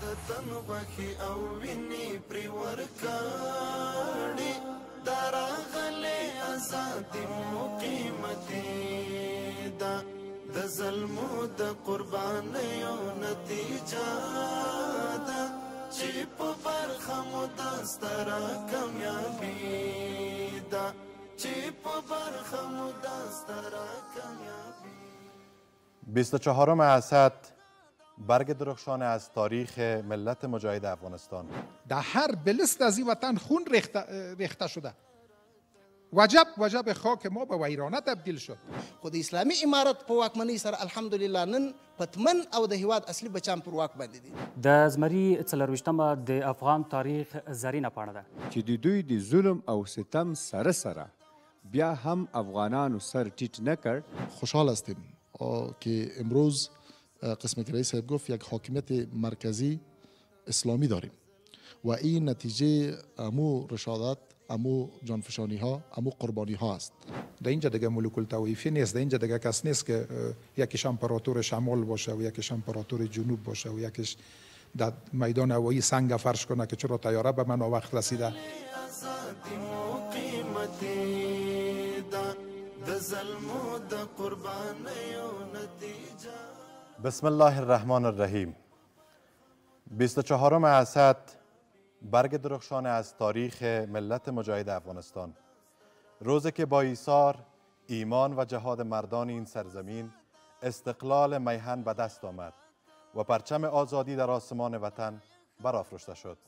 د تن غوښې او وینې پرې ورکړې دا راغلې ازادي مو قیمتي ده د ظلمو د قربانیو نتیجه ده چې په برخه مو دا ستره کامیابي ده چې په برخه مو دا ستره کامیابي 24 اسد برگ درخشان از تاریخ ملت مجاهد افغانستان. در هر بلست از این وطن خون ریخته شده. وجب خاک ما به ویرانه تبدیل شد. خود اسلامی امارت په واکمنۍ سره الحمدلله نن پتمن او د هیواد اصلي بچان پر واک باندې دي. د زمري 24مه د افغان تاریخ زرینه پاڼه ده چې د دوی د ظلم او ستم سره بیا هم افغانانو سر ټیټ نه کړ. خوشحال هستیم که امروز قسم که رئیس صاحب گفت یک حاکمیت مرکزی اسلامی داریم و این نتیجه امو رشادت، امو جانفشانی ها، امو قربانی ها است. در اینجا دیگه ملوک الطوایفی نیست، در اینجا دیگه کس نیست که یکیش امپراتور شمال باشه و یکیش امپراتور جنوب باشه و یکیش در میدان هوایی سنگ فرش کنه که چرا طیاره به من وقت رسیده. بسم الله الرحمن الرحیم. 24 اسد برگ درخشان از تاریخ ملت مجاهد افغانستان، روزی که با ایثار ایمان و جهاد مردان این سرزمین استقلال میهن به دست آمد و پرچم آزادی در آسمان وطن برافراشته شد.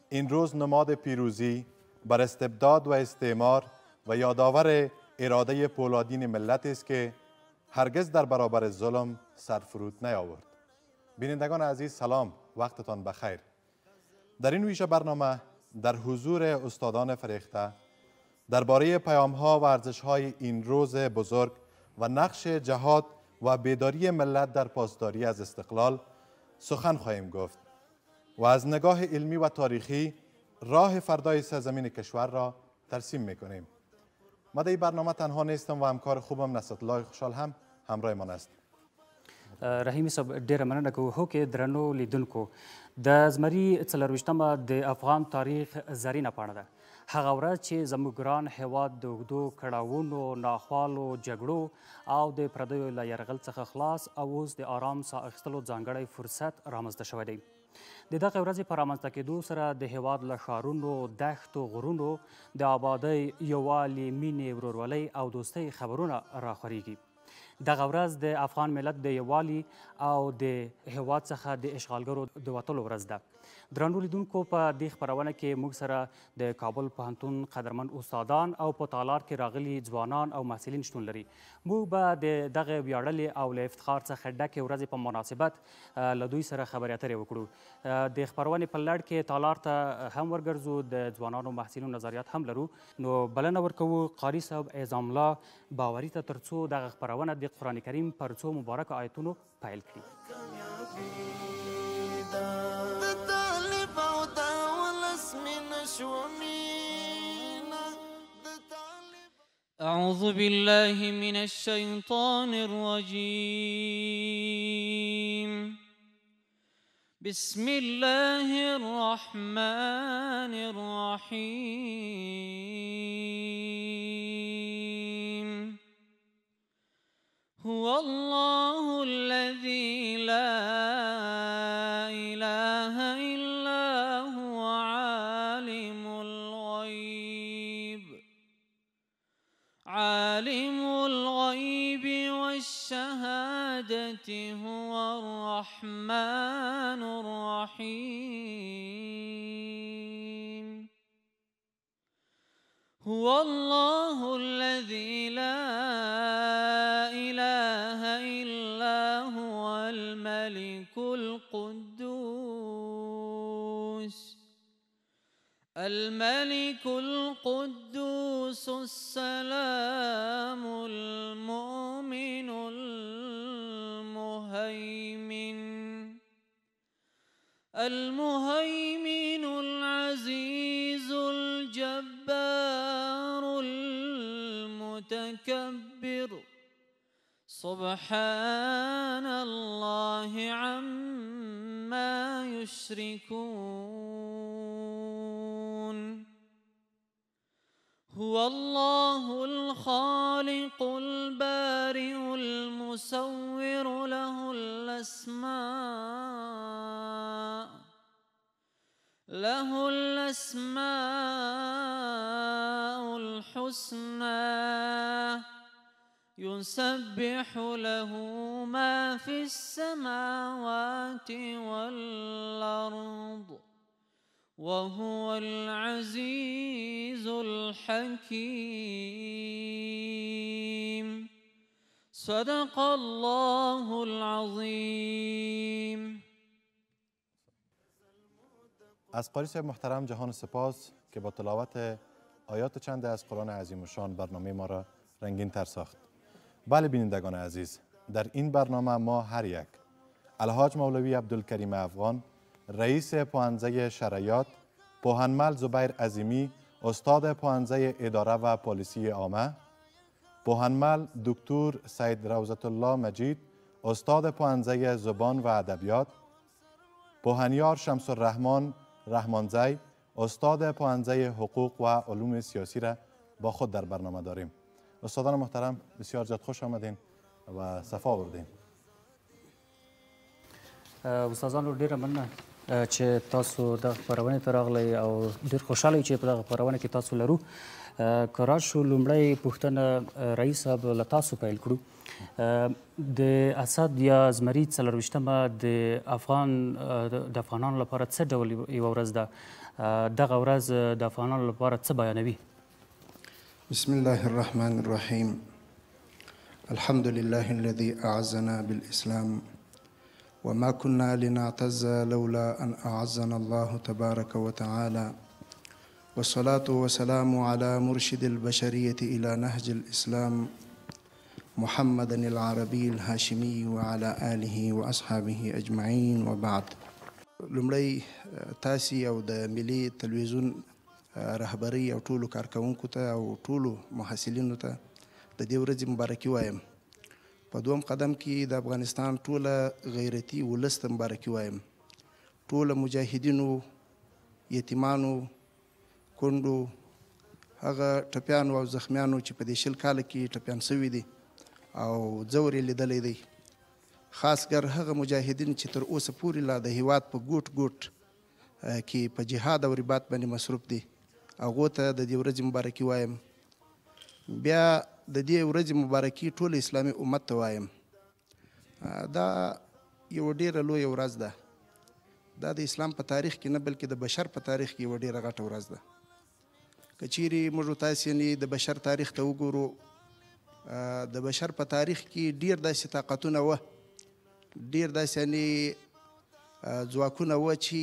این روز نماد پیروزی بر استبداد و استعمار و یادآور اراده پولادین ملت است که هرگز در برابر ظلم سرفرود نیاورد. بینندگان عزیز سلام، وقتتان بخیر. در این ویژه برنامه در حضور استادان فریخته درباره پیام‌ها و ارزش‌های این روز بزرگ و نقش جهاد و بیداری ملت در پاسداری از استقلال سخن خواهیم گفت و از نگاه علمی و تاریخی راه فردای سرزمین کشور را ترسیم می‌کنیم. ما در این برنامه تنها نیستم و همکار خوبم نصرتالله خوشحال هم همراهمان است. رحیمي صاحب ډیره مننه کوو. هوکې درنو لیدونکو، د زمري 24مه د افغان تاریخ زرینه پاڼه ده. هغه ورځ چې زموږ ګران هیواد د اوږدو کړاوونو، ناخوالو، جګړو او د پردیو له یرغل څخه خلاص او اوس د آرام ساه اخیستلو ځانګړی فرصت رامنځته شوی دی. د دغې ورځې په رامنځته کېدو سره د هیواد له ښارونو، دښتو، غرونو د آبادۍ، یووالي، مینې، ورورولۍ او دوستۍ خبرونه راخورېږي. دغه ورځ د افغان ملت د یووالي او د هیواد څخه د اشغالګرو د وتلو ورځ ده. درنو لیدونکو، په دې خپرونه کې موږ سره د کابل پوهنتون قدرمن استادان او په تالار کې راغلي ځوانان او محصلین شتون لري. موږ به د دغه ویاړلې او له افتخار څخه ډکې ورځې په مناسبت له دوی سره خبرې اترې وکړو. د خپرونې په لړ کې تالار ته هم ورګرځو، د ځوانانو محصلینو نظریات هم لرو. نو بلنه ورکوو قاري صاحب اعظام الله باوري ته تر څو دغه خپرونه د قرآن کریم پر څو مبارکو آیتونو پیل کړي. أعوذ بالله من الشيطان الرجيم. بسم الله الرحمن الرحيم. هو الله الذي لا إله إلا هو عالم الغيب والشهادة هو الرحمن الرحيم. هو الله الذي لا إله إلا هو الملك القدوس السلام المؤمن المهيمن العزيز الجبار المتكبر. سبحان الله عما يشركون هو الله الخالق البارئ المصور له الأسماء الحسنى يسبح له ما في السماوات والأرض وهو العزيز الحكيم صدق الله العظیم. از قاری صاحب محترم جهان سپاس که با تلاوت آیات چند از قرآن عظیم الشان برنامه ما را رنگین تر ساخت. بله بینندگان عزیز، در این برنامه ما هر یک الحاج مولوی عبدالکریم افغان، رئیس پوهنځی شرعیات، پوهنمل زبیر عظیمی، استاد پوهنځی اداره و پالیسی عامه، پوهنمل دکتر سید روضت الله مجید، استاد پوهنځی زبان و ادبیات، پوهنیار شمس الرحمن رحمانزی، استاد پوهنځی حقوق و علوم سیاسی را با خود در برنامه داریم. استادان محترم بسیار زیاد خوش آمدین و صفا بردین. استادانو ډیره مننه چې تاسو د خبرونه ته راغلی او ډیر خوشاله چې په دغه خبرونه کې تاسو لرو. که راشو لومړی پوښتنه رئیس صاحب له تاسو پیل کړو. د اسد یا زمري 24مه د افغانانو لپاره څه ډول یوه ورځ ده؟ دغه ورځ د افغانانو لپاره څه بیانوي؟ بسم الله الرحمن الرحيم الحمد لله الذي أعزنا بالإسلام وما كنا لنعتز لولا أن أعزنا الله تبارك وتعالى والصلاة والسلام على مرشد البشرية إلى نهج الإسلام محمد العربي الهاشمي وعلى آله وأصحابه أجمعين وبعد. لمړی تاسي او د ملي تلویزیون رهبري او ټولو کارکوونکو ته او ټولو محصلینو ته د دې ورځې مبارکي وایم. په دوم قدم کې د افغانستان ټوله غیرتي ولس ته مبارکي وایم. ټوله مجاهدینو، یتیمانو، کونډو، هغه ټپیانو او زخمیانو چې په دې 20 کاله کې ټپیان سوي دي او ځور یې لیدلی دی، خاص کر هغه مجاهدین چې تر اوسه پورې لا د هیواد په ګوټ ګوټ کې په جهاد او رباط باندې مصروف دي، هغو ته د دې ورځې مبارکي وایم. بیا د دې ورځې مبارکي ټول اسلامي امت ته وایم. دا یو ډیره لویه ورځ ده. دا د اسلام په تاریخ کې نه بلکې د بشر په تاریخ کې یوه ډیره غټه ورځ ده. که چیرې موږ تاسې د بشر تاریخ ته وګورو، د بشر په تاریخ کې ډیر داسې طاقتونه وه، ډیر داسې ځواکونه وه چې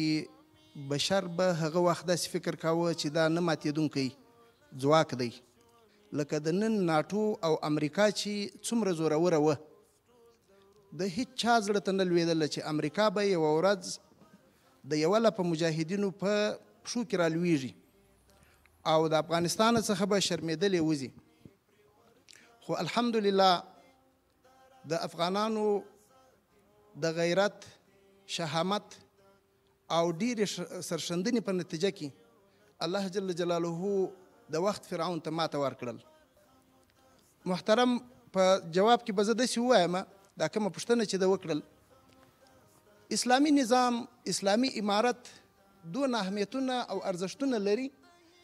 بشر به هغه وخت داسې فکر کاوه چې دا نه ماتېدونکی ځواک دی. لکه د نن ناټو او امریکا چې څومره زوروره وه، د هیڅ چا زړه ته نه لوېدله چې امریکا به یوه ورځ د یوه لپه مجاهدینو په پښو کې رالویږي او د افغانستان څخه به شرمېدلې وځي. خو الحمدلله د افغانانو د غیرت، شهامت او ډیرې سرښندنې په نتیجه کې الله جل جلاله د وخت فرعون ته ماته ورکړل. محترم، په جواب کې به زه داسې ووایم، دا کومه پوښتنه چې ده وکړل، اسلامي نظام، اسلامي امارت دونه اهمیتونه او ارزښتونه لري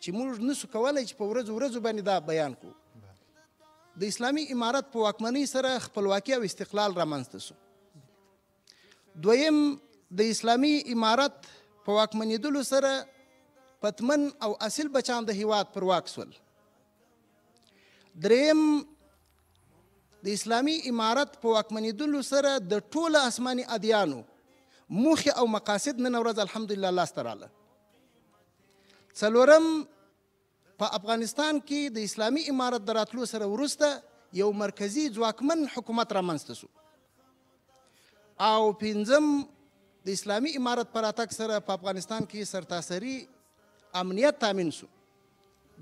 چې موږ نسو کولی چې په ورځو باندې دا بیان کړو. د اسلامي امارت په واکمنۍ سره خپلواکي او استقلال رامنځته سو. دویم، د اسلامي امارت په واکمنېدلو سره پتمن او اصیل بچان د هیواد پر واک سول. دریم، د اسلامي امارت په واکمنېدلو سره د ټوله آسماني ادیانو موخې او مقاصد نن ورځ الحمدلله لاسته راله. څلورم، په افغانستان کې د اسلامي امارت د راتلو سره وروسته یو مرکزي ځواکمن حکومت رامنځته سو. او پنځم، د اسلامي امارت په راتګ سره په افغانستان کې سرتاسري امنیت تامین سو.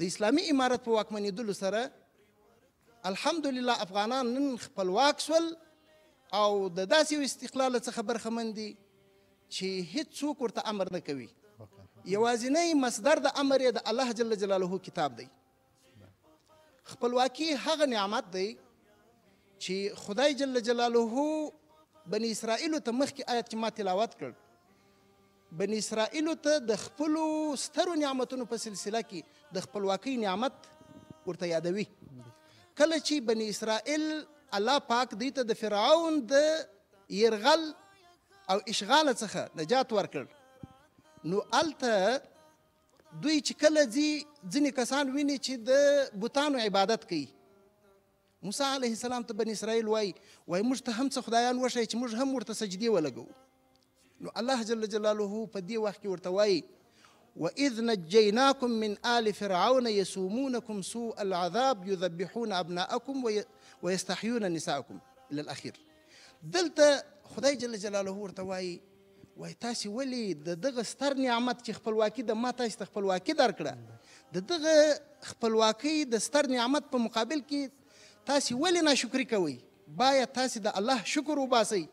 د اسلامي امارت په واکمنېدلو سره الحمدلله افغانان نن خپلواک سول او د داسې یو استقلال څخه برخمن دي چې هیڅوک ورته امر نه کوي. یوازینی مصدر د امر یې د الله جل جلاله کتاب دی. خپلواکي هغه نعمت دی چې خدای جل جلاله بني اسرائیلو ته مخکې آیت چې ما تلاوت کړ، بني اسرائیلو ته د خپلو سترو نعمتونو په سلسله کې د خپلواکۍ نعمت ورته یادوي. کله چې بني اسرائیل الله پاک دوی ته د فرعون د یرغل او اشغال څخه نجات ورکړ، نو هلته دوی چې کله ځینې کسان ویني چې د بوتانو عبادت کوي، موسی علیه السلام ته بني اسرائیل وایي موږ ته هم څه خدایان وښیي چې موږ هم ورته سجدې ولګوو. نو الله جل جلاله په دې وخت کې ورته وایي وإذ نجيناكم من آل فرعون يسومونكم سوء العذاب يذبحون أبناءكم ويستحيون نساءكم إلى الأخير. دلته خدای جل جلاله ورته وایي تاسې ولې د دغه ستر نعمت چې خپلواکي د ما تاسې ته خپلواکي درکړه، د دغه خپلواکۍ د ستر نعمت په مقابل کې تاسې ولې ناشکري کوئ؟ باید تاسې د الله شکر وباسئ،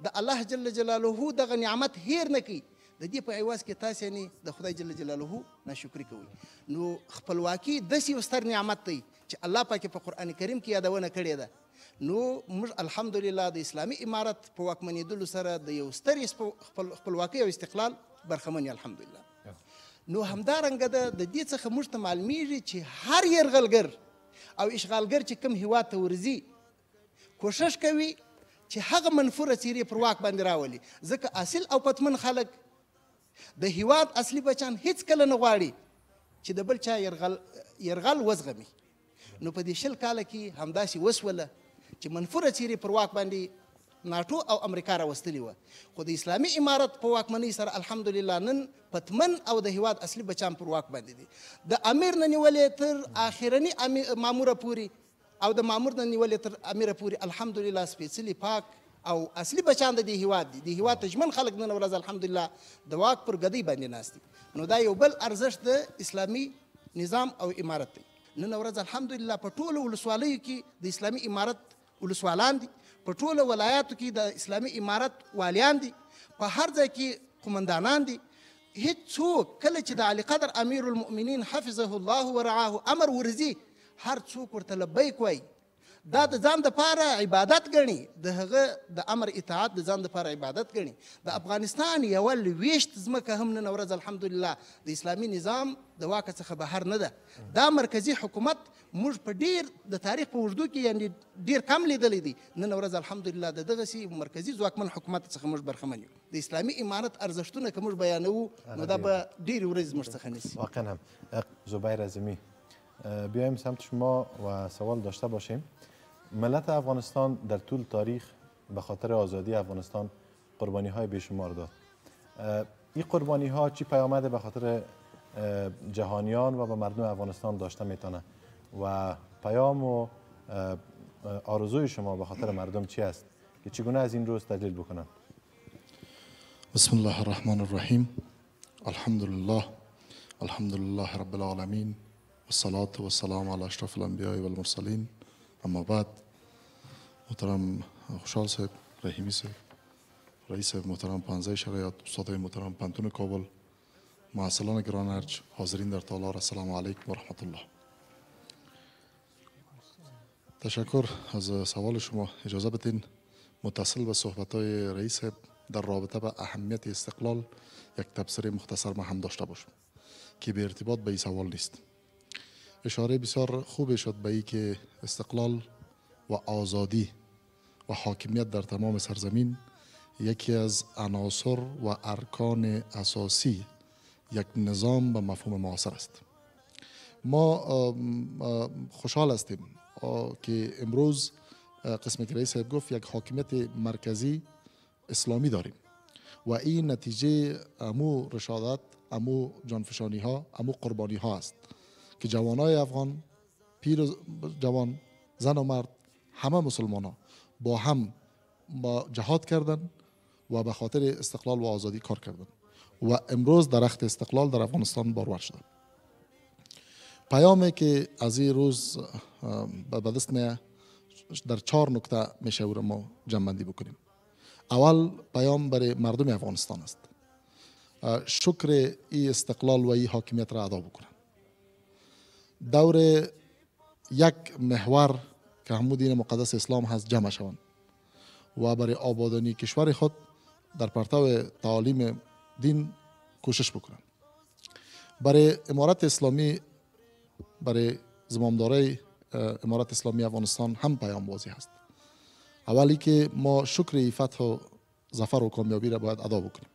د الله جل جلاله دغه نعمت هیر نه کوي. د دې په عوض کې تاسې یعنې د خدای جل جلاله ناشکري کوئ. نو خپلواکي داسې یو ستر نعمت دی چې الله پاک په قرآن کریم کې یادونه کړې ده. نو موږ الحمدلله د اسلامي امارت په واکمنېدلو سره د یو ستر خپلواکۍ او استقلال برخمن یو الحمدلله. نو همدارنګه د دې څخه موږ ته معلومیږي چې هر یرغلګر او اشغالګر چې کوم هیواد ته ورځي کوشش کوي چې هغه منفوره څیرې پر واک باندې راولي، ځکه اصل او پتمن خلک د هیواد اصلي بچان هیڅ کله نه غواړي چې د بل چا یرغل وزغمي. نو په دې 20 کاله کې همداسې وسوله چې منفوره څیرې پر واک باندې ناټو او امریکا راوستلې وه، خو د اسلامي امارت په واکمنۍ سره الحمدلله نن پتمن او د هیواد اصلي بچان پر واک باندې دي. د امیر نه نیولې تر آخرني ماموره پورې او د مامور نه نیولې تر امیره پورې الحمدلله سپېڅلي پاک او اصلي بچان د دې هیواد دي. د هیواد ته ژمن خلک نن ورځ الحمدلله د واک پر ګدۍ باندې ناست دي. نو دا یو بل ارزښت د اسلامي نظام او امارت دی. نن ورځ الحمدلله په ټولو ولسوالیو کې د اسلامي امارت ولسوالان دي، په ټولو ولایاتو کې د اسلامي امارت والیان دي، په هر ځای کې قمندانان دي. هیڅوک کله چې د علی قدر امیر المؤمنین حفظه الله ورعاه امر ورځي هر څوک ورته لبیک وایي. دا د ځان دپاره عبادت ګڼي، د هغه د امر اطاعت د ځان دپاره عبادت ګڼي. د افغانستان یوه لویشت ځمکه هم نن ورځ الحمدلله د اسلامي نظام د واکه څخه بهر نه ده. دا مرکزي حکومت موږ په ډیر د تاریخ په اوږدو کې یعنې ډیر کم لیدلی دی. نن ورځ الحمدلله د دغسې مرکزي ځواکمن حکومت څخه موږ برخمن یو. د اسلامي امارت ارزښتونه که موږ بیانوو نو دا به ډېرې ورځې زموږ څخه نیسي. واقعا هم. زبیر اعظمی، بیایم سمت شما و سوال داشته باشیم. ملت افغانستان در طول تاریخ به خاطر آزادی افغانستان قربانی های بیشمار داد. این قربانی ها چی پیامد به خاطر جهانیان و به مردم افغانستان داشته میتونه و پیام و آرزوی شما به خاطر مردم چی است که چگونه از این روز تجلیل بکنن؟ بسم الله الرحمن الرحیم. الحمد لله رب العالمین والصلاة والسلام على اشرف الانبیاء والمرسلین. اما بعد، محترم خوشحال صاحب، رحیمی صاحب، رئیس محترم پانزه شریعت، استادای محترم پنتون کابل، معسلان گران ارج، حاضرین در تالار، السلام علیکم و رحمت الله. تشکر از سوال شما. اجازه بدین متصل به صحبت‌های رئیس در رابطه با اهمیت استقلال یک تبصره مختصر ما هم داشته باشم که به ارتباط به این سوال نیست. اشاره بسیار خوبی شد به این که استقلال و آزادی و حاکمیت در تمام سرزمین یکی از عناصر و ارکان اساسی یک نظام به مفهوم معاصر است. ما خوشحال هستیم که امروز قسمی که رئیس صاحب گفت یک حاکمیت مرکزی اسلامی داریم و این نتیجه امو رشادت، امو جانفشانی ها، امو قربانی ها است که جوانای افغان، پیر جوان، زن و مرد، همه مسلمان ها با هم جهاد کردند و به خاطر استقلال و آزادی کار کردند و امروز درخت استقلال در افغانستان بارور شده. پیامی که از این روز به دست میاد در 4 نکته میشه او را ما جمع بندی بکنیم. اول پیام برای مردم افغانستان است، شکر ای استقلال و ای حاکمیت را ادا بکنند. دور یک محور که همون دین مقدس اسلام هست جمع شوند و برای آبادانی کشور خود در پرتو تعالیم دین کوشش بکنند. برای امارت اسلامی، برای زمامداری امارت اسلامی افغانستان هم پیام واضح است. اولی که ما شکر فتح و ظفر و کامیابی را باید ادا بکنیم.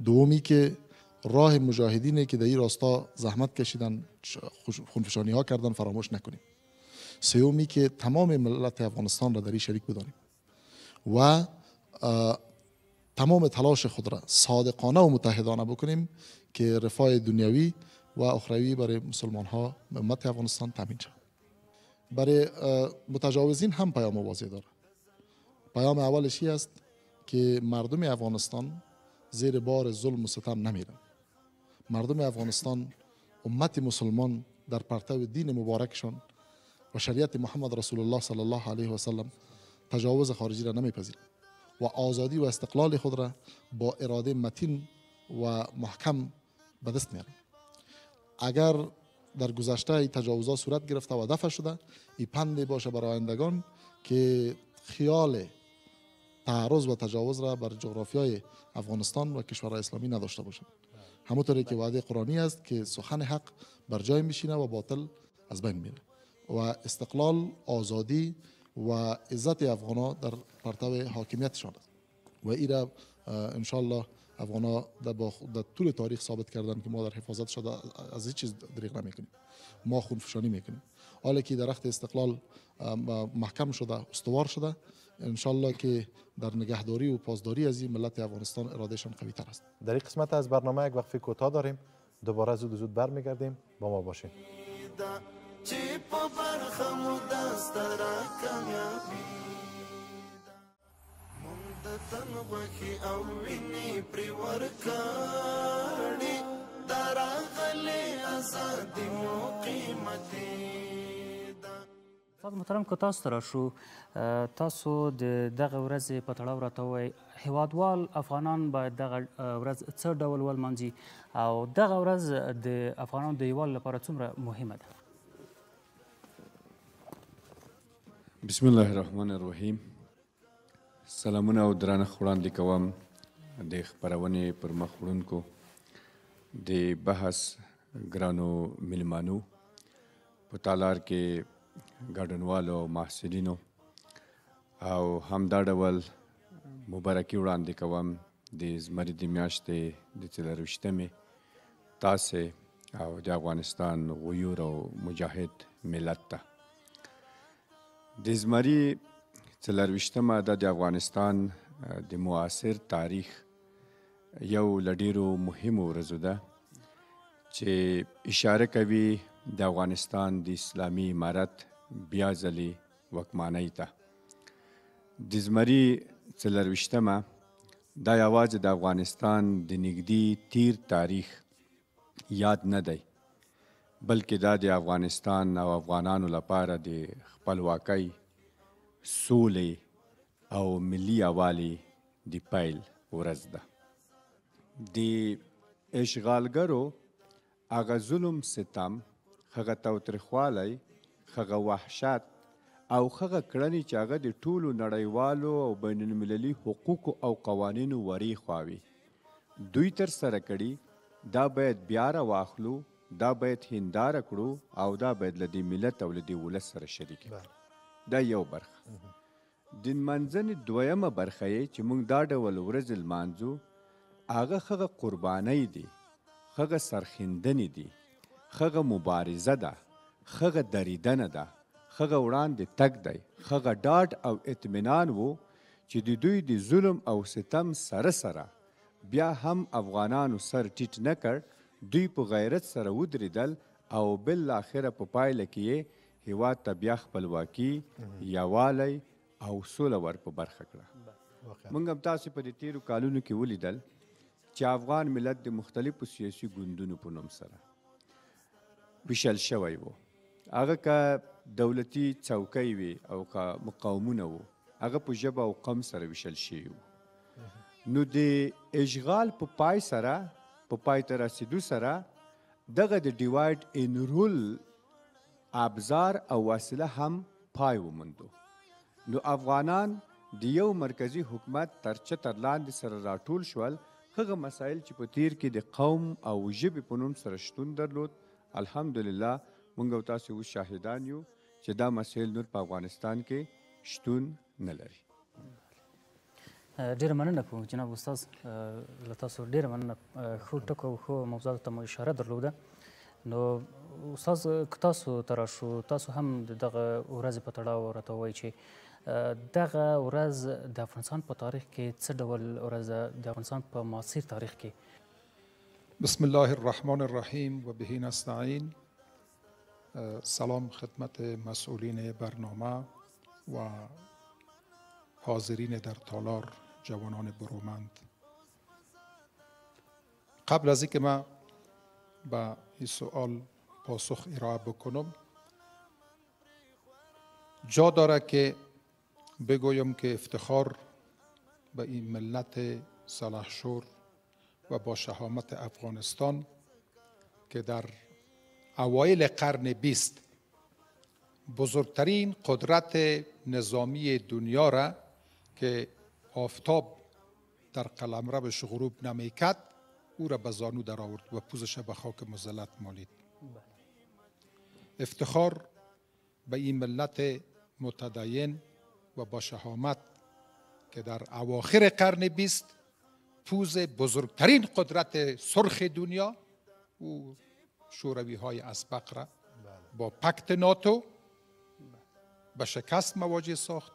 دومی که راه مجاهدینی که در این راستا زحمت کشیدن، خونفشانی ها کردن فراموش نکنیم. سومی که تمام ملت افغانستان را در این شریک بدانیم و تمام تلاش خود را صادقانه و متحدانه بکنیم که رفاه دنیوی و اخروی برای مسلمان ها امت افغانستان تامین شود. برای متجاوزین هم پیام واضح داره. پیام اولش است که مردم افغانستان زیر بار ظلم و ستم نمیرن. مردم افغانستان، امت مسلمان در پرتو دین مبارکشان و شریعت محمد رسول الله صلی الله علیه و سلم تجاوز خارجی را نمیپذیرند و آزادی و استقلال خود را با اراده متین و محکم به دست میارند. اگر در گذشته تجاوزها صورت گرفته و دفع شده، این پند باشه برای آیندگان که خیال تعرض و تجاوز را بر جغرافیای افغانستان و کشورهای اسلامی نداشته باشند. همونطوری که وعده قرآنی است که سخن حق بر جای میشینه و باطل از بین میره و استقلال، آزادی و عزت افغانا در پرتو حاکمیتشان است و این را انشالله افغانا در طول تاریخ ثابت کردن که ما در حفاظت شده از هیچ چیز دریغ نمیکنیم. ما خونفشانی میکنیم. حالا که درخت استقلال محکم شده، استوار شده، انشالله که در نگهداری و پاسداری از این ملت افغانستان ارادهشان قوی تر است. در این قسمت از برنامه یک وقفه کوتاه داریم، دوباره زود برمیگردیم، با ما باشین. استاد محترم که تاسو ته راشو، تاسو د دغه ورځې په تړاو راته ووایئ هیوادوال افغانان باید دغه ورځ څه ډول ولمانځي او دغه ورځ د افغانانو د یووالي لپاره څومره مهمه ده؟ بسم الله الرحمن الرحیم. سلامونه او درنښت وړاندې کوم د خپرونې پر مخ وړونکو، د بحث ګرانو میلمانو، په تالار کې ګډونوالو او محصلینو، او همدا ډول مبارکي وړاندې کوم د زمري د میاشتې د 24مې تاسې او د افغانستان غیور او مجاهد ملت ته. د زمري 24مه د افغانستان د معاصر تاریخ یو له ډېرو مهمو ورځو ده چې اشاره کوي د افغانستان د اسلامي امارت بیا ځلې واکمنۍ ته. د زمري 24مه دا یوازې د افغانستان د نږدې تیر تاریخ یاد نه دی، بلکې دا د افغانستان او افغانانو لپاره د خپلواکۍ، سولې او ملي یووالي د پیل ورځ ده. د اشغالګرو هغه ظلم ستم، هغه تاوتریخوالی، هغه وحشت او هغه کړنې چې هغه د ټولو نړیوالو او بین المللي حقوقو او قوانینو ورې خواوي دوی ترسره کړي، دا باید بیا راواخلو، دا باید هنداره کړو او دا باید له دې ملت او له دې ولس سره شریک کړو. دا یو برخه. د نمانځنې دویمه برخه یې چې موږ دا ډول ورځې لمانځو، هغه قربانۍ دي، هغه سرښندنې دي، هغه مبارزه ده، هغه دریدنه ده، هغه وړاندې تګ دی، هغه ډاډ او اطمینان و چې د دوی د ظلم او ستم سره سره بیا هم افغانانو سر ټیټ نه کړ، دوی په غیرت سره ودرېدل او بالاخره په پایله کې یې هیواد ته بیا خپلواکي، یووالی او سوله ور په برخه کړه. موږ هم تاسو په دې تیرو کالونو کې ولیدل چې افغان ملت د مختلفو سیاسي ګوندونو په نوم سره ویشل شوی و. هغه که دولتي څوکۍ وي او که مقاومونه وو، هغه په ژبه او قوم سره ویشل شوي وو. نو د اشغال په پای سره په پای ته رسېدو سره دغه د ډیوایډ ان رول ابزار او وسیله هم پای وموندو. نو افغانان د یو مرکزی حکومت تر چتر لاندې سره راټول شول. هغه مسایل چې په تیر کې د قوم او ژبې په نوم سره شتون درلود، الحمدلله موږ او تاسو اوس شاهدان یو چې دا مسایل نور په افغانستان کې شتون نه لري. ډېره مننه کوم جناب استاد، له تاسو ډېره مننه. ښو ټکو او ښو موضوعاتو ته مو اشاره درلوده. نو استاد که تاسو ته راشو، تاسو هم د دغه ورځې په تړاو راته ووایئ چې دغه ورځ د افغانستان په تاریخ کې څه ډول ورځ ده، د افغانستان په معاصر تاریخ کې؟ بسم الله الرحمن الرحیم و به نستعین. سلام خدمت مسئولین برنامه و حاضرین در تالار، جوانان برومند. قبل از اینکه من به این سوال پاسخ ارائه بکنم، جا داره که بگویم که افتخار به این ملت سلحشور و با شهامت افغانستان که در اوایل قرن 20 بزرگترین قدرت نظامی دنیا را که آفتاب در قلمروش غروب نمیکرد او را به زانو در آورد و پوزش به خاک مذلت مالید. افتخار به این ملت متدین و با شهامت که در اواخر قرن 20 پوز بزرگترین قدرت سرخ دنیا او شوروی های اسبق را با پکت ناتو به شکست مواجه ساخت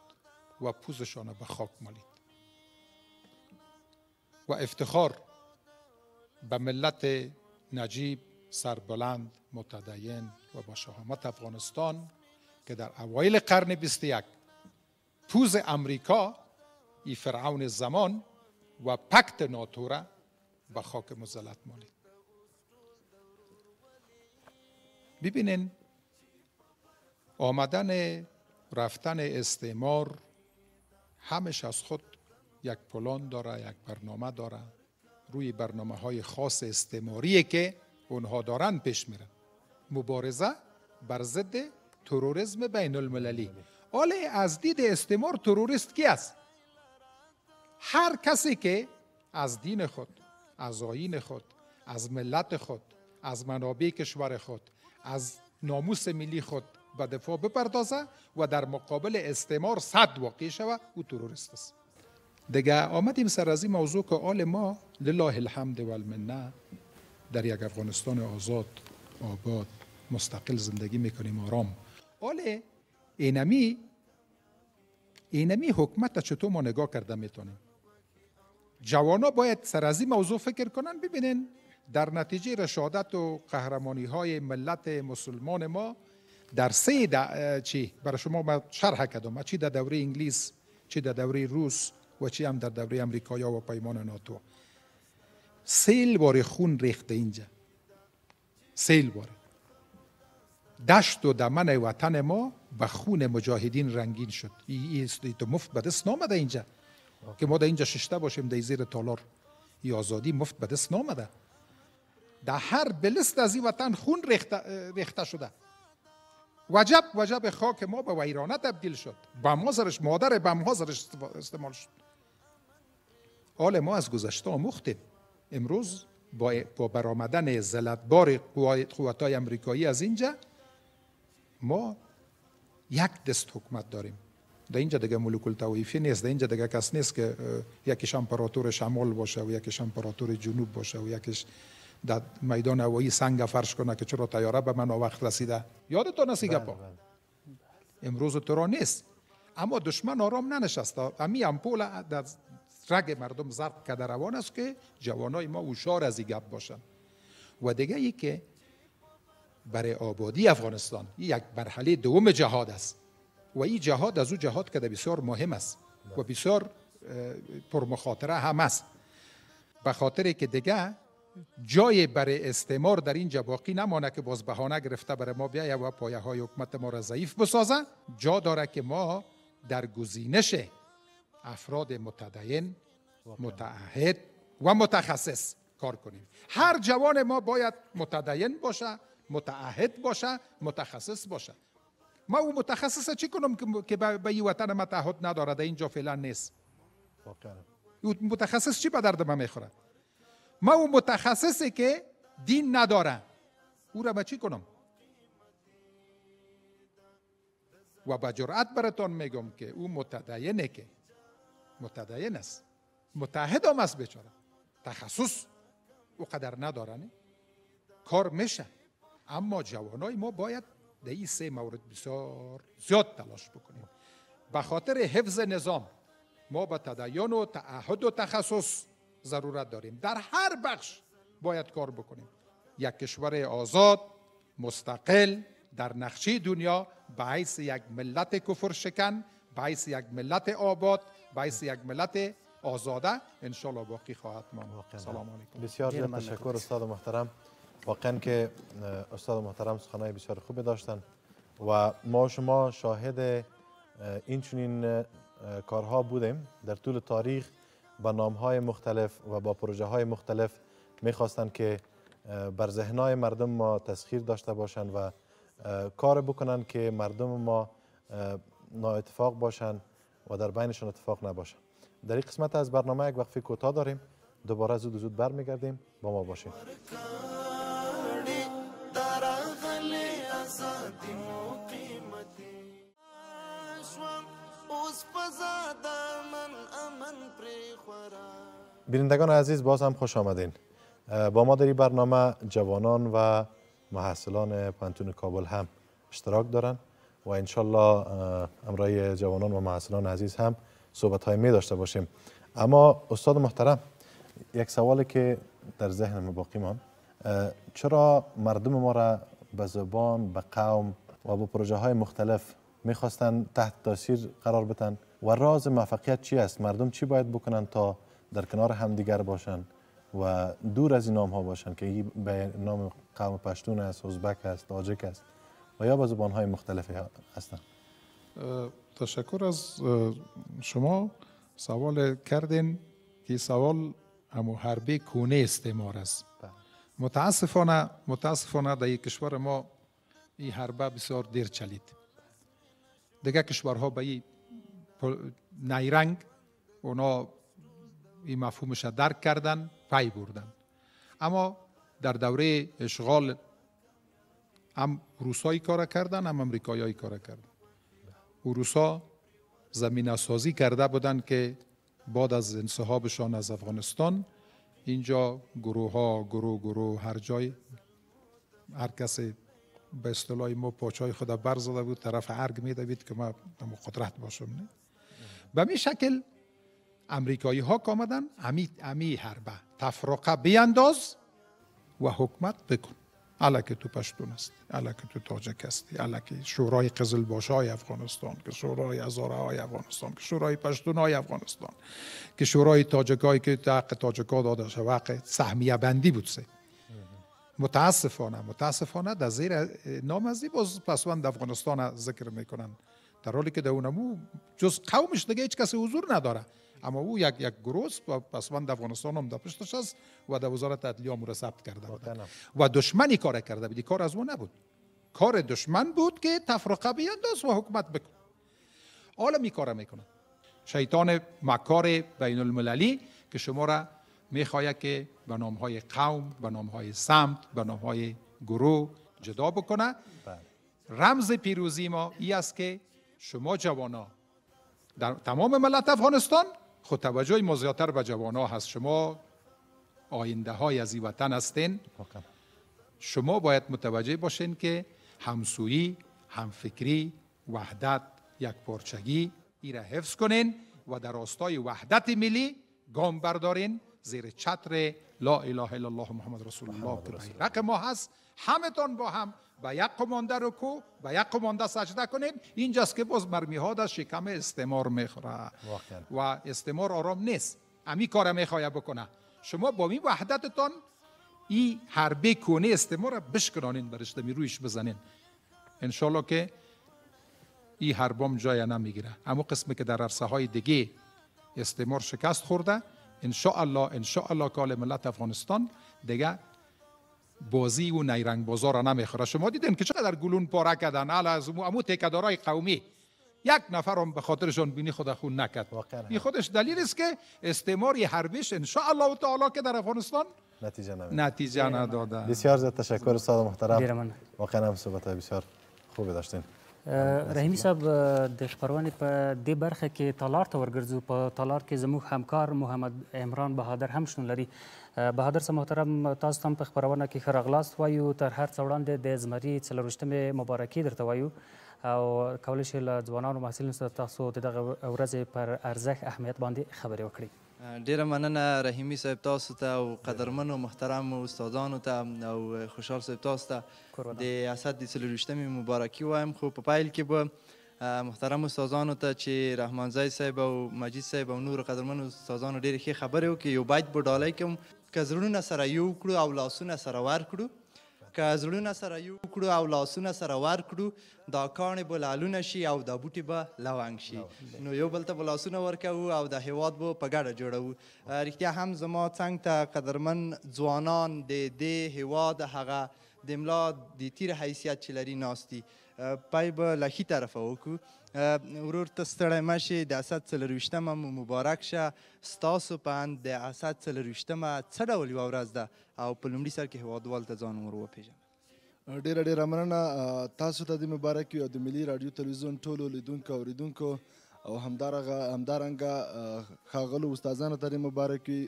و پوزشان به خاک مالید. و افتخار به ملت نجیب، سربلند، متدین و با شهامت افغانستان که در اوایل قرن 21 پوز امریکا، ای فرعون زمان و پکت ناتو را به خاک مذلت مالید. ببینین آمدن رفتن استعمار همش از خود یک پلان داره، یک برنامه داره. روی برنامه های خاص استعماریه که اونها دارن پیش میرن. مبارزه بر ضد تروریسم بین المللی. ولی از دید استعمار تروریست کی است؟ هر کسی که از دین خود، از آیین خود، از ملت خود، از منابع کشور خود، از ناموس ملی خود به دفاع بپردازه و در مقابل استعمار صد واقع شود، او تروریست است. دیگه آمدیم سر از این موضوع که آل ما لله الحمد و المنه در یک افغانستان آزاد، آباد، مستقل زندگی میکنیم، آرام. آل اینمی حکمت چطور ما نگاه کرده میتونیم؟ جوانا باید سر از این موضوع فکر کنن. ببینین در نتیجه رشادت و قهرمانی های ملت مسلمان ما در چی برای شما ما شرح کردم، چی در دوره انگلیس، چی در دوره روس و چی هم در دوره امریکایا و پیمان ناتو، سیل بار خون ریخته اینجا. سیل بار دشت و دمن وطن ما به خون مجاهدین رنگین شد. این تو مفت به دست نامده اینجا که ما در اینجا ششته باشیم در زیر تالار. این آزادی مفت به دست نامده. در هر بلست از این وطن خون ریخته شده. وجب خاک ما به ویرانه تبدیل شد. بمهازرش مادر بمهازرش استعمال شد. حال ما از گذشته آموختیم. امروز با برآمدن ذلتبار قوت‌های امریکایی از اینجا ما یک دست حکومت داریم. در اینجا دیگه ملوک الطوایفی نیست. در اینجا دیگه کس نیست که یکیش امپراتور شمال باشه و یکیش امپراتور جنوب باشه و یکیش در میدان هوایی سنگ فرش کنه که چرا طیاره به من وقت رسیده. یادتون است گپا؟ امروز تو را نیست. اما دشمن آرام ننشسته. امی امپول در رگ مردم ضرب کرده روان است که جوانای ما هوشیار از این گپ باشن. و دیگه ای که برای آبادی افغانستان یک مرحله دوم جهاد است و این جهاد از او جهاد که بسیار مهم است و بسیار پرمخاطره هم است. به خاطر که دیگه جای برای استعمار در اینجا باقی نمانه که باز بهانه گرفته برای ما بیایه و پایه های حکومت ما را ضعیف بسازه. جا داره که ما در گزینش افراد متدین، متعهد و متخصص کار کنیم. هر جوان ما باید متدین باشه، متعهد باشه، متخصص باشه. ما او متخصص چی کنم که به این وطن ما تعهد نداره، در اینجا فعلا نیست. او متخصص چی به درد ما میخوره؟ ما او متخصصی که دین نداره، او را به چی کنم؟ و با جرأت براتون میگم که او متدینه، که متدین است، متعهد هم است، بیچاره تخصص او قدر نداره، نه؟ کار میشه. اما جوانای ما باید در این سه مورد بسیار زیاد تلاش بکنیم. به خاطر حفظ نظام ما به تدین و تعهد و تخصص ضرورت داریم. در هر بخش باید کار بکنیم. یک کشور آزاد، مستقل در نقشه دنیا، به حیث یک ملت کفر شکن، به حیث یک ملت آباد، به حیث یک ملت آزاده انشالله باقی خواهد ماند. سلام علیکم. بسیار زیاد تشکر استاد محترم. واقعا که استاد محترم سخنهای بسیار خوبی داشتن و ما شما شاهد این چنین کارها بودیم در طول تاریخ. با نامهای مختلف و با پروژه های مختلف میخواستن که بر ذهنهای مردم ما تسخیر داشته باشند و کار بکنن که مردم ما نااتفاق باشن و در بینشان اتفاق نباشه. در این قسمت از برنامه یک وقفه کوتاه داریم، دوباره زود برمیگردیم، با ما باشید. بینندگان عزیز، باز هم خوش آمدین. با ما در این برنامه جوانان و محصلان پانتون کابل هم اشتراک دارن و انشالله امرای جوانان و محصلان عزیز هم صحبت های می داشته باشیم. اما استاد محترم، یک سوالی که در ذهن ما باقی ماند، چرا مردم ما را به زبان، به قوم و به پروژه های مختلف میخواستن تحت تاثیر قرار بدن و راز موفقیت چی است؟ مردم چی باید بکنن تا در کنار همدیگر باشن و دور از این نام ها باشن که این به نام قوم پشتون است، ازبک است، تاجک است و یا به زبان های مختلفی هستن؟ تشکر از شما. سوال کردین که سوال همو حربه کونه استعمار است. متاسفانه در این کشور ما این حربه بسیار دیر چلید. دیگه کشورها به این نیرنگ اونا این مفهومش درک کردن، پی بردن. اما در دوره اشغال هم روسایی کار کردن، هم امریکایی کار کردن. روسا زمینه سازی کرده بودن که بعد از انسحابشان از افغانستان اینجا گروه هر جای هر کسی به اصطلاح ما پاچای خود برزده بود، طرف ارگ میدوید که ما قدرت باشم. نه به می شکل امریکایی ها آمدن امی حربه تفرقه بیانداز و حکمت بکن. الا که تو پشتون هستی، الا که تو تاجک هستی، الا که شورای قزلباش های افغانستان، که شورای هزاره های افغانستان، که شورای پشتون های افغانستان، که شورای تاجک هایی که حق تاجک ها داده شد، حق سهمیه بندی بود. متاسفانه در زیر نام ازی باز پسوند افغانستان ذکر میکنن، در حالی که در اونمو جز قومش دیگه هیچ کسی حضور نداره. اما او یک گروه و پسوند افغانستان هم در پشتش است و در وزارت عدلیه هم ثبت کرده بود و دشمنی کار کرده بود. کار از ما نبود، کار دشمن بود که تفرقه بیانداز و حکومت بکن. حالا می کار میکنه شیطان مکار بین المللی که شما را میخواهد که به نامهای قوم، به نامهای سمت، به نامهای گروه جدا بکنه. رمز پیروزی ما ای است که شما جوانا در تمام ملت افغانستان خود توجه ما زیادتر به جوانا هست. شما آینده های از این وطن هستین. شما باید متوجه باشین که همسویی، همفکری، وحدت، یک پارچگی ای را حفظ کنین و در راستای وحدت ملی گام بردارین زیر چتر لا اله الا الله محمد رسول الله که بیرق ما هست. همتون با هم به یک قمانده رکوع، به یک قمانده سجده کنیم. اینجاست که باز مرمی ها در شکم استعمار میخوره و استعمار آرام نیست، امی کار میخواه بکنه. شما با این وحدتتان این حربه کونه استعمار را بشکنانین، برش دمی رویش بزنین. انشالله که این حربام جای نمیگیره. اما قسمی که در عرصه های دیگه استعمار شکست خورده. ان شاء الله کال ملت افغانستان دیگه بازی و نیرنگ بازار را نمیخوره. شما دیدین که چقدر گلون پاره کردن از امو تیکدارای قومی، یک نفر هم به خاطر جانبینی خود خون نکرد. این خودش دلیل است که استعماری حربیش ان شاء الله تعالی که در افغانستان نتیجه نداده. بسیار زیاد تشکر استاد محترم. واقعا هم صحبت بسیار خوبی داشتین. رحیمی صاحب د خبرونې په دې برخه کې تالار ته ورګرځو. په تالار کې زموږ همکار محمد عمران بهادر هم شتون لري. بهادر صاحب محترم، تاسو ته هم په خبرونه کې ښه راغلاست وایو. تر هر څه وړاندې د زمري 40مې مبارکي درته وایو او کولی شئ له ځوانانو محصلینو سره تاسو د دغه ورځې پر ارزښت اهمیت باندې خبرې وکړئ. ډیره مننه رحیمي صاحب تاسو ته او قدرمنو محترمو استادانو ته او خوشحال صاحب تاسو ته د اسد د 40مې مبارکي وایم. خو په پایل کې به محترم استادانو ته چې رحمانزی صاحب او مجید صاحب او نور قدرمنو استادانو ډېرې ښې خبرې وکړي. یو بیت به ډالۍ کوم: که زړونه سره یو کړو او لاسونه سره ورکړو، که زړونه سره یو کړو او لاسونه سره ورکړو، دا کاڼې به لعلونه شي او دا بوټي به لونګ شي. نو یو بل ته به لاسونه ورکوو او د هیواد به په ګډه جوړوو. رښتیا هم زما څنګ ته قدرمن ځوانان د دې هیواد هغه د ملا د تیر حیثیت چې لري ناست دي. پای به له ښي طرفه وکړو. ورور ته ستړی مه شې، د اسد 40مه مو مبارک شه. ستاسو په اند د اسد 40مه څه ډول یوه ورځ ده او په لومړي سر کې هیوادوالو ته ځان ور وپېژنه. ډیره مننه تاسو ته د مبارک وي او د ملي راډیو تلویزیون ټولو لیدونکو اوریدونکو او همدارنګه ښاغلو استادانو ته مبارک وي.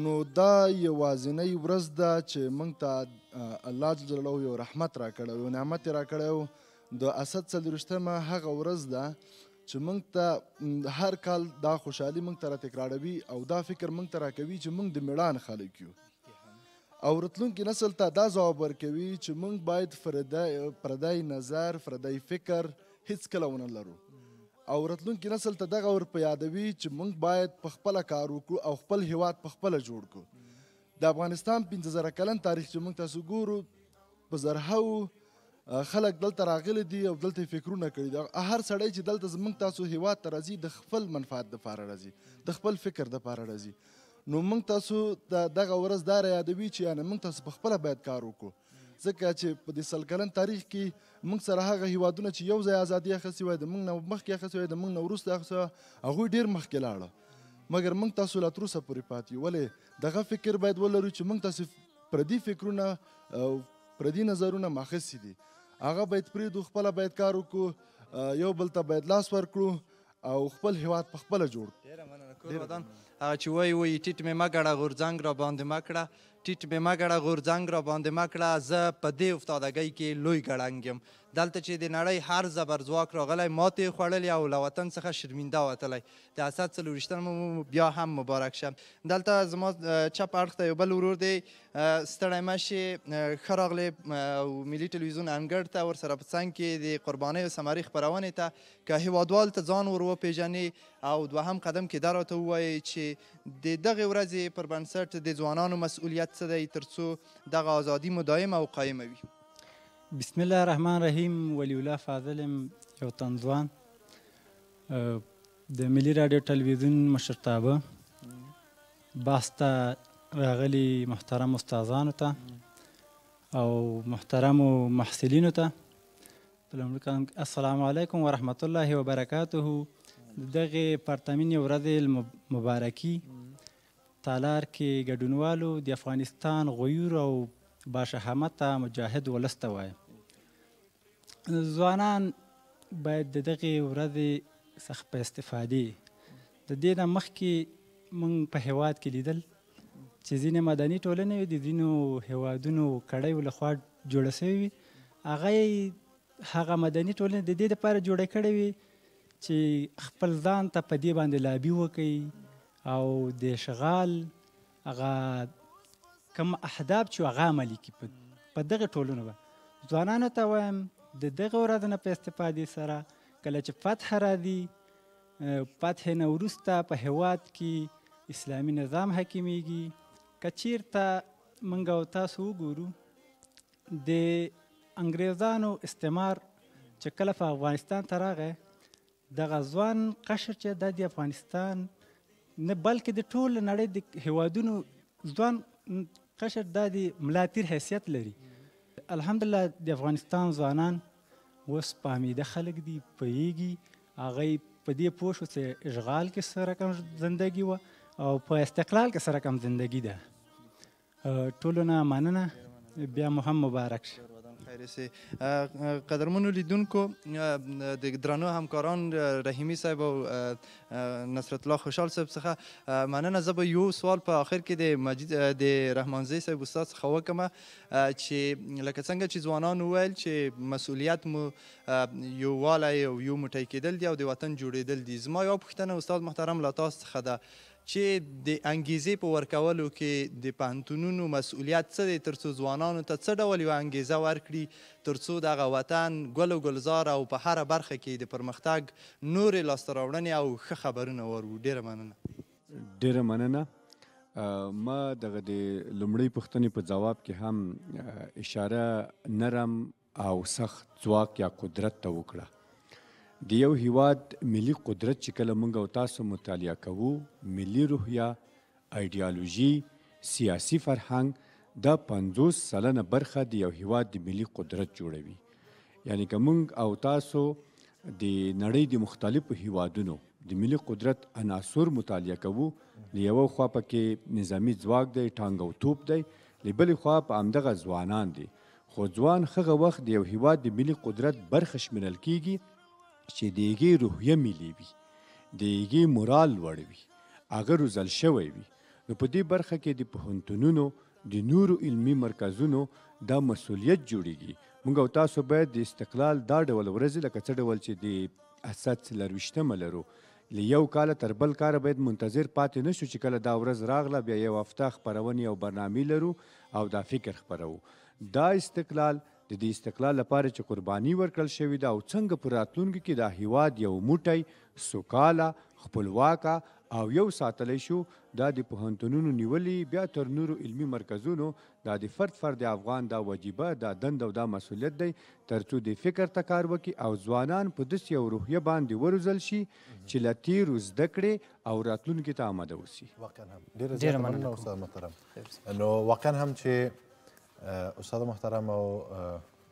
نو دا یوازینۍ ورځ ده چې موږ ته الله جل جلاله یو رحمت راکړی، یو نعمت یې راکړی. د اسد 40مه هغه ورځ ده چې موږ ته هر کال دا خوشحالي موږ ته راتکراروي او دا فکر موږ ته راکوي چې موږ د میړانې خلک یو او راتلونکي نسل ته دا ځواب ورکوي چې موږ باید پردی نظر، پردی فکر هیڅکله ونه لرو او راتلونکي نسل ته دغه ور په یادوي چې موږ باید په خپله کار وکړو او خپل هیواد په خپله جوړ کړو. د افغانستان 15,000 کلن تاریخ چې موږ تاسو ګورو، په زرهاو خلک دلته راغلي دي او دلته فکرونه کړي دي. هر سړی چې دلته زموږ تاسو هیواد ته راځي د خپل منفعت دپاره راځي، د خپل فکر دپاره راځي. نو موږ تاسو دغه ورځ دا یادوي چې یعنې موږ تاسو په خپله باید کار وکړو، ځکه چې په دې 100 کلن تاریخ کې موږ سره هغه هیوادونه چې یو ځای ازادي اخیستې وای، د موږ نه مخکې اخیستې وای، د موږ نه وروسته اخیستې وای، هغوی ډېر مخکې لاړه، مګر موږ تاسو لا تر اوسه پورې پاتې یو. ولې دغه فکر باید ولرو چې موږ تاسو پردي فکرونه او پردي نظرونه ماخذ دي، هغه باید پرېږدو، خپله باید کار وکړو، یو بل ته باید لاس ورکړو او خپل هیواد په خپله جوړ کړو. ډېره مننه کورودان. هغه چې وایي ټیټ مې مه ګړه غورځنګ را باندې مه کړه، ټیټ مې مه ګړه غورځنګ را باندې مه کړه، زه په دې افتادګۍ کې لوی ګړنګ یم. دلته چې د نړۍ هر زبرځواک راغلی ماتې خوړلې او له وطن څخه شرمنده وتلی. د اسد 40مه بیا هم مبارک شه. دلته زما چپ اړخ ته یو بل ورور دی، ستړی مه شې، ښه راغلی او ملي ټلویزیون انګړ ته ورسره په څنګ کې د قربانۍ او ثمرې خپرونې ته که هیوادوالو ته ځان ور وپېژنې او دوهم قدم کې دا راته ووایې چې د دغې ورځې پر بنسټ د ځوانانو مسؤلیت څه دی تر څو دغه ازادي مو دایمه او قایمه وي. بسم الله الرحمن الرحیم. ولی الله فاضل یو تن ځوان د ملي راډیو ټلویزیون مشرتابه بحث ته راغلي محترم استادانو ته او محترمو محصلینو ته په لومړي قدم السلام علیکم ورحمت الله وبرکاته. د دغې پرتمینې ورځې مبارکي تالار کې ګډونوالو د افغانستان غیور او باشهامته مجاهد ولس ته وایم. ځوانان باید د دغې ورځې څخه په استفادې د دې نه مخکې موږ په هیواد کې لیدل چې ځینې مدني ټولنې وي د ځینو هیوادونو کړیو لخوا جوړه سوې وي. هغه مدني ټولنې د دې دپاره جوړه کړې وي چې خپل ځان ته په دې باندې لابي وکړي او د اشغال هغه کوم اهداف چې هغه عملي کړي په دغه ټولنو به. ځوانانو ته وایم د دغه ورځې نه په استفادې سره کله چې فتح راځي، فتح نه وروسته په هیواد کې اسلامي نظام حاکمیږي. که چیرته موږ او تاسو وګورو د انګریزانو استعمار چې کله په افغانستان ته راغی دغه ځوان قشر چې دا د افغانستان نه بلکې د ټول نړۍ د هیوادونو ځوان قشر دا د ملا تیر حیثیت لري. الحمدلله د افغانستان ځوانان اوس فهمیده خلک دي، پوهیږي، هغوی په دې پوه شو چې اشغال کې څه رقم زندگی وه او په استقلال کې څه رقم زندگی ده. ټولو نه مننه، بیا مو هم مبارک شه. قدرمنو لیدونکو، د درنو همکاران رحیمي صاحب او نصرت الله خوشحال صاحب څخه مننه. زه به یو سوال په آخر کې د رحمانزی صاحب استاد څخه وکړم چې لکه څنګه چې ځوانانو وویل چې مسؤلیت مو یووالی او یو موټی کېدل دي او د وطن جوړېدل دي. زما یو پوښتنه استاد محترم له تاسو څخه ده چې د انګیزې په ورکولو کې د پوهنتونونو مسؤلیت څه دی تر څو ځوانانو ته څه ډول یوه انګیزه ورکړي تر څو دغه وطن ګل و ګلزار او په هره برخه کې د پرمختګ نورې لاسته راوړنې او ښه خبرونه ورو. ډېره مننه. ډېره مننه. ما دغه د لومړۍ پوښتنې په ځواب کې هم اشاره نرم او سخت ځواک یا قدرت ته وکړه. د یو هیواد ملي قدرت چې کله موږ او تاسو مطالعه کوو، ملي روحیه، ایډیالوژي، سیاسي فرهنګ، دا 50 سلنه برخه د یو هیواد د ملي قدرت جوړوي. یعنی که موږ او تاسو د نړۍ د مختلفو هیوادونو د ملي قدرت عناصر مطالعه کوو، له یوه خوا پکې نظامي ځواک دی، ټانګ او توپ دی، له بلې خوا په همدغه ځوانان دي. خو ځوان هغه وخت د یو هیواد د ملي قدرت برخه شمیرل کیږي چې د هغې روحیه ملي وي، د هغې مورال لوړ وي، هغه روزل شوی وي. نو په دې برخه کې د پوهنتونونو د نورو علمي مرکزونو دا مسؤلیت جوړیږي. موږ او تاسو باید د استقلال دا ډول ورځې لکه څه ډول چې د اسد 24مه لرو، له یو کاله تر بل کاله باید منتظر پاتې نشو چې کله دا ورځ راغله بیا یو هفته خپرونې او برنامې لرو او دا فکر خپروو. دا استقلال د دې استقلال لپاره چې قرباني ورکړل شوې ده او څنګه په راتلونکي کې دا هیواد یو موټی، سوکاله، خپلواکه او یو ساتلی شو، دا د پوهنتونونو نیولې بیا تر نورو علمي مرکزونو دا د فرد افغان دا وجیبه، دا دند او دا مسؤلیت دی تر څو د فکر ته کار وکړي او ځوانان په داسې یو روحیه باندې وروزل شي چې له تیرو زده کړې او راتلونکي ته آماده اوسي. واقعا هم ډېره زیاته مننه استاد محترم. نو واقعا هم چې استاد محترم او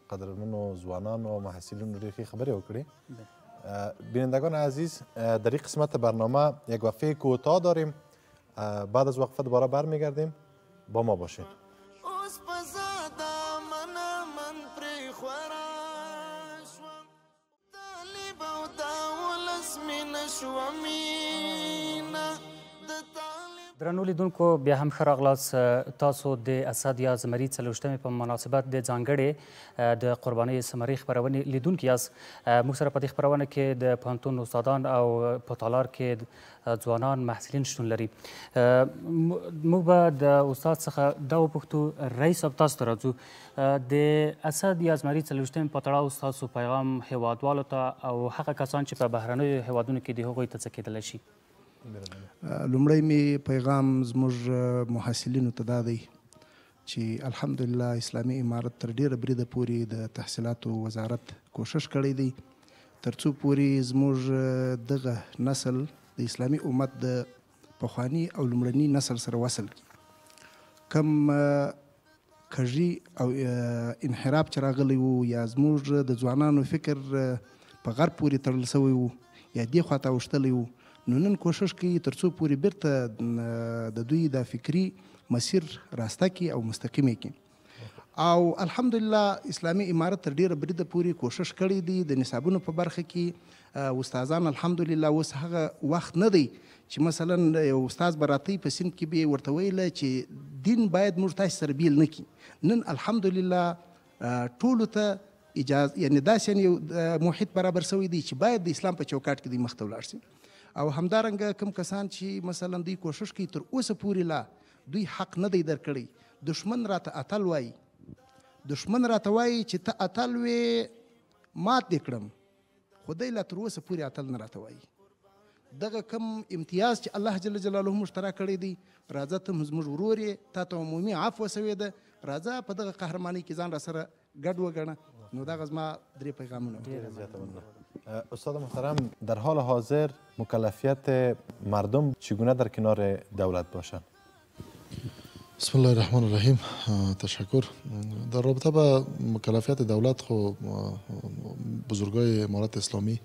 قدرمنو ځوانانو و محصلینو ډېر ښې خبرې وکړې. بینندگان عزیز، در این قسمت برنامه یک وقفه کوتاه داریم، بعد از وقفه دوباره برمیگردیم، با ما باشید. درنو لیدونکو، بیا هم ښه راغلاست. تاسو د اسد یا زمري 40مې په مناسبت د ځانګړې د قربانۍ ثمرې خپرونې لیدونکي یاست. موږ سره په دې خپرونه کې د پوهنتون استادان او په تالار کې ځوانان محصلین شتون لري. موږ به د استاد څخه دا وپوښتو، رئیس صاحب تاسو ته راځو، د اسد یا زمري 40مې په تړاو ستاسو پیغام هیوادوالو ته او هغه کسان چې په بهرنیو هیوادونو کې دي هغوی ته څه کیدلی شي؟ لومړی می پیغام زموږ محصلینو ته دا دی چې الحمدلله اسلامي امارت تر ډیره بریده پورې د تحصیلاتو وزارت کوشش کړی دی تر څو پورې زموږ دغه نسل د اسلامي امت د پخواني او لومړني نسل سره وصل کړي. کم کږي او انحراف چې راغلی و یا زموږ د ځوانانو فکر په غرب پورې تړل سوی و یا دې خواته اوښتلی و، نو نن کوشش کوي تر څو پورې بیرته د دوی د فکري مسیر راسته کړي او مستقیمې کړي. او الحمدلله اسلامي امارت تر ډیره بریده پورې کوشش کړی دی. د نصابونو په برخه کې استادان الحمدلله اوس هغه وخت نه دی چې مثلا یو استاد به راتی په سیند کې به ورته ویله چې دین باید موږ تاسو سره بیل نه کړي. نن الحمدلله ټولو ته اجازه، یعنی داسې یو محیط برابر شوی دی چې باید د اسلام په چوکاټ کې دوی مخته ولاړ شي. او همدارنګه کوم کسان چې مثلا دوی کوشش کوي تر اوسه پورې لا دوی حق نه دی درکړی، دشمن راته اتل وایي، دشمن راته وایي چې ته اتل وې مات دې کړم، خو دی لا تر اوسه پورې اتل نه راته وایي. دغه کم امتیاز چې الله جل جلاله موږ ته راکړی دی، راځه ته زموږ ورور یې، تا ته عمومي عفو شوې ده، راځه په دغه قهرمانۍ کې ځان را سره ګډ وګڼه. نو دغه زما 3 پیغامونه. استاد محترم، در حال حاضر مکلفیت مردم چگونه در کنار دولت باشند؟ بسم الله الرحمن الرحیم. تشکر. در رابطه با مکلفیت دولت خو بزرگای امارت اسلامی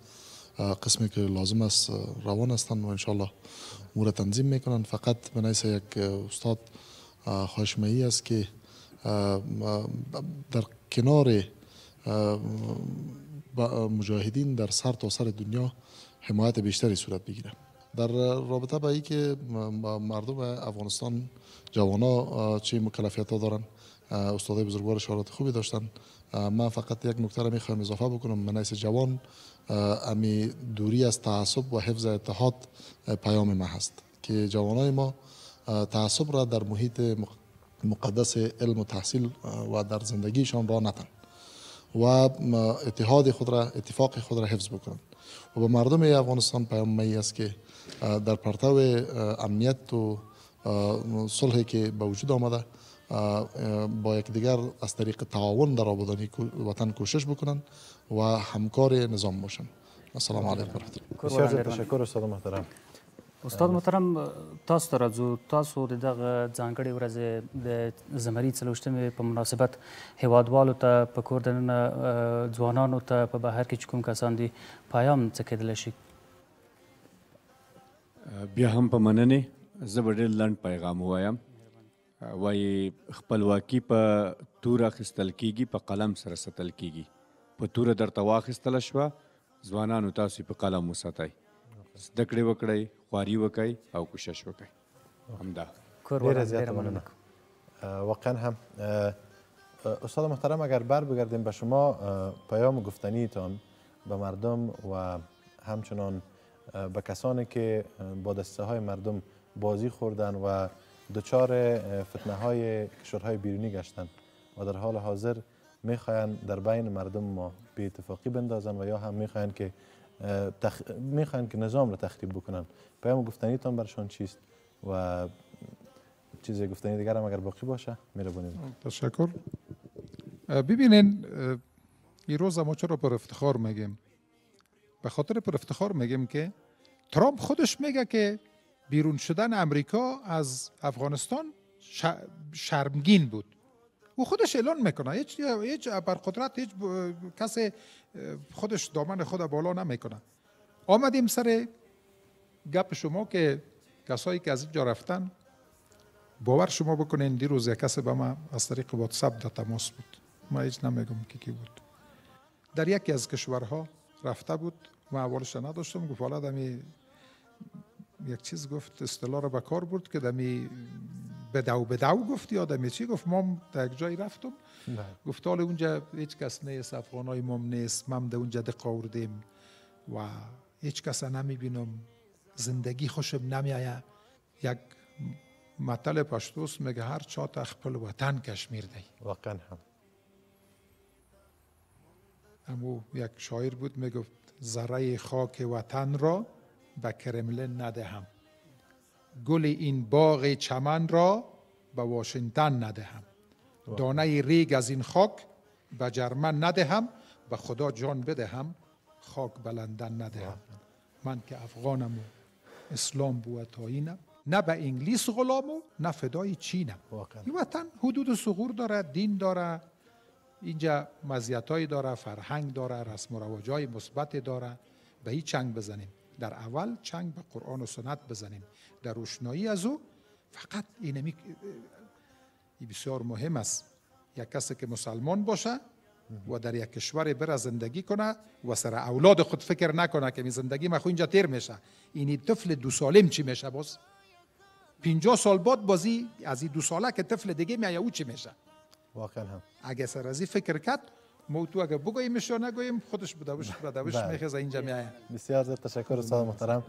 قسمی که لازم است روان هستند و انشالله امور تنظیم میکنن. فقط به نحیث یک استاد خواهش می است که در کنار مجاهدین در سر تا سر دنیا حمایت بیشتری صورت بگیره. در رابطه با ای که مردم افغانستان جوانا چه مکلفیت ها دارن، استادای بزرگوار اشارات خوبی داشتن. من فقط یک نکته را میخوایم اضافه بکنم. من حیث جوان امی دوری از تعصب و حفظ اتحاد پیام ما هست که جوانای ما تعصب را در محیط مقدس علم و تحصیل و در زندگیشان را نتن و اتحاد خود را، اتفاق خود را حفظ بکنند. و به مردم افغانستان پیام می است که در پرتو امنیت و صلحی که به وجود آمده با یکدیگر از طریق تعاون در آبادانی وطن کوشش بکنند و همکار نظام باشند. السلام علیکم و رحمت الله. بسیار تشکر استاد محترم. استاد محترم، تاسو ته راځو. تاسو د دغه ځانګړې ورځې د زمري 40مې په مناسبت هیوادوالو ته په کور دننه ځوانانو ته په بهر کې چې کوم کسان دي پیام څه کېدلی شي؟ بیا هم په مننې زه به ډېر لنډ پیغام ووایم. وایي خپلواکي په توره اخیستل کېږي، په قلم سره ساتل کېږي. په توره درته واخیستله شوه، ځوانانو تاسو په قلم وساتئ. زده کړې وکړئ، خواري وکړئ او کوشش وکړئ. همدا. ډېره زیاته مننه. واقعا هم استاد محترم، اگر بر بگردیم به شما پیام گفتنیتان به مردم و همچنان به کسانی که با دسته های مردم بازی خوردن و دچار فتنه های کشورهای بیرونی گشتند و در حال حاضر میخواهند در بین مردم ما بی اتفاقی بندازن و یا هم میخواهند که نظام را تخریب بکنن، پیام گفتنیتان برشان چیست و چیز گفتنی دیگر هم اگر باقی باشه مهربانی. تشکر. ببینین این روز ما چرا پر افتخار میگیم؟ به خاطر پر افتخار میگیم که ترامپ خودش میگه که بیرون شدن امریکا از افغانستان شرمگین بود. او خودش اعلان میکنه. هیچ ابرقدرت، هیچ کسی خودش دامن خود بالا نمیکنه. آمدیم سر گپ شما که کسایی که از اینجا رفتن، باور شما بکنین دیروز یک کسی به من از طریق واتساپ در تماس بود. ما هیچ نمیگم که کی بود. در یکی از کشورها رفته بود. من اولش نداشتم. گفت حالا دمی یک چیز گفت، اصطلاح را به کار برد که دمی بدو گفت یا دمی چی گفت. ما در یک جایی رفتم، گفت حالا اونجا هیچ کس نیست، افغانای مام نیست، ما در اونجا دقا آوردیم و هیچ کس نمیبینم، زندگی خوشم نمیایه. یک متل پشتوست میگه هر چات خپل وطن کشمیر دی. واقعا هم امو یک شاعر بود میگفت ذره خاک وطن را به کرملین ندهم، گل این باغ چمن را به واشنگتن ندهم، دانه ریگ از این خاک به جرمن ندهم، به خدا جان بدهم خاک به لندن ندهم. من که افغانم و اسلام بود تاینم، نه به انگلیس غلامم نه فدای چینم. این وطن حدود ثغور داره، دین داره، اینجا مزیتایی داره، فرهنگ داره، رسم و رواجای مثبت داره. به این چنگ بزنیم. در اول چنگ به قرآن و سنت بزنیم. در روشنایی از او فقط اینمی بسیار مهم است. یک کسی که مسلمان باشه و در یک کشور بره زندگی کنه و سر اولاد خود فکر نکنه که می زندگی ما خو اینجا تیر میشه. اینی طفل 2 سالم چی میشه؟ باز 50 سال بعد بازی از این 2 ساله که طفل دیگه میایه او چی میشه؟ واقعا هم اگه سر ازی فکر کرد موتو اگه بگویمش یا نگوییم خودش بدوش میخزه اینجا میایه. بسیار زیاد تشکر استاد محترم.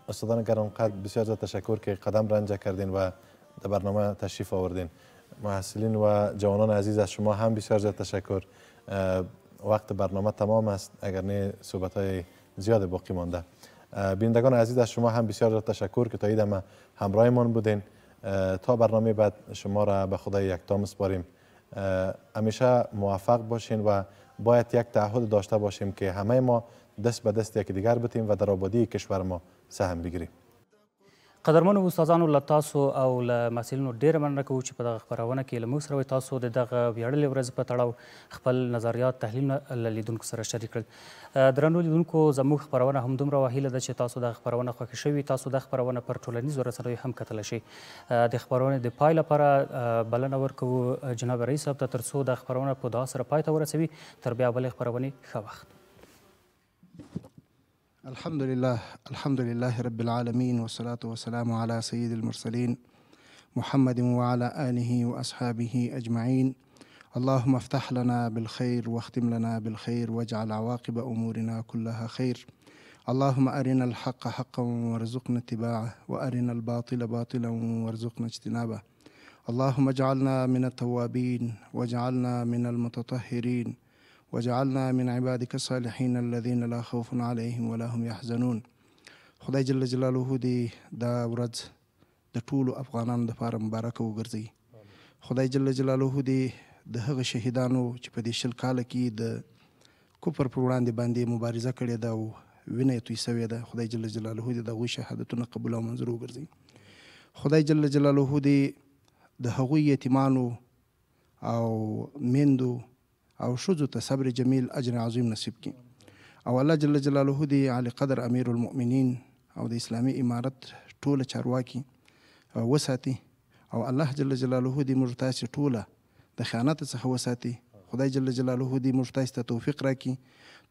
استادان گرانقدر بسیار زیاد تشکر که قدم رنجه کردین و در برنامه تشریف آوردین. محصلین و جوانان عزیز از شما هم بسیار زیاد تشکر. وقت برنامه تمام است، اگر نه صحبت‌های زیاد باقی مانده. بینندگان عزیز از شما هم بسیار زیاد تشکر که تا این دم همراهمان بودین. تا برنامه بعد شما را به خدای یکتا میسپاریم. همیشه موفق باشین و باید یک تعهد داشته باشیم که همه ما دست به دست یکدیگر بتیم و در آبادی کشور ما سهم بگیریم. قدرمنو استادانو له تاسو او له محصلینو ډېره مننه کوو چې په دغه خپرونه کې له موږ سره وئ. تاسو د دغه ویاړلې ورځې په تړاو خپل نظریات تحلیلونه له لیدونکو سره شریک کړل. درنو لیدونکو، زموږ خپرونه همدومره هیله ده چې تاسو دغه خپرونه خوښه شوي. تاسو دغه خپرونه پر ټولنیزو رسنیو هم کتلی شئ. د خپرونې د پای لپاره بلنه ورکوو جناب رئیس صاحب ته، تر څو دا خپرونه په دعا سره پای ته ورسوي. تر بیا بلې خپرونې ښه وخت. الحمد لله رب العالمين والصلاة والسلام على سيد المرسلين محمد وعلى آله وأصحابه أجمعين. اللهم افتح لنا بالخير واختم لنا بالخير واجعل عواقب أمورنا كلها خير. اللهم أرنا الحق حقا وارزقنا اتباعه وأرنا الباطل باطلا وارزقنا اجتنابه. اللهم اجعلنا من التوابين واجعلنا من المتطهرين وجعلنا من عبادك الصالحين الذين لا خوف عليهم ولا هم يحزنون. خدای جل جلاله دې دا ورځ د ټولو افغانانو لپاره مبارکه وګرځي. خدای جل جلاله دې د هغه شهیدانو چې په دې 20 کاله کې د کفر پر وړاندې باندې مبارزه کړې ده او وینه یې توی سوې ده، خدای جل جلاله دې د هغوی شهادتونه قبول او منظور وګرځي. خدای جل جلاله دې د هغوی یتیمانو او میندو او ښځو ته صبر جمیل اجر عظیم نصیب کړي. او الله جل جلاله دې علی قدر امیر المؤمنین او د اسلامي امارت ټوله چارواکي وساتي. او الله جل جلاله دې موږ تاسې ټوله د خیانت څخه وساتي. خدای جل جلاله دې موږ تاسې ته توفیق راکړي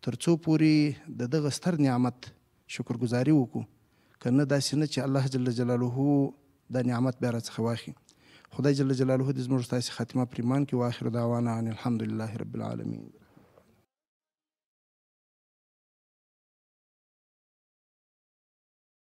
تر څو پورې د دغه ستر نعمت شکرګزاري وکړو، که نه داسې نه چې الله جل جلاله دا نعمت بیا راڅخه واخلي. خدای جل جلاله دې زموږ تاسې خاتمه پر ایمان کې. واخر دعوانا ان الحمد لله رب العالمین.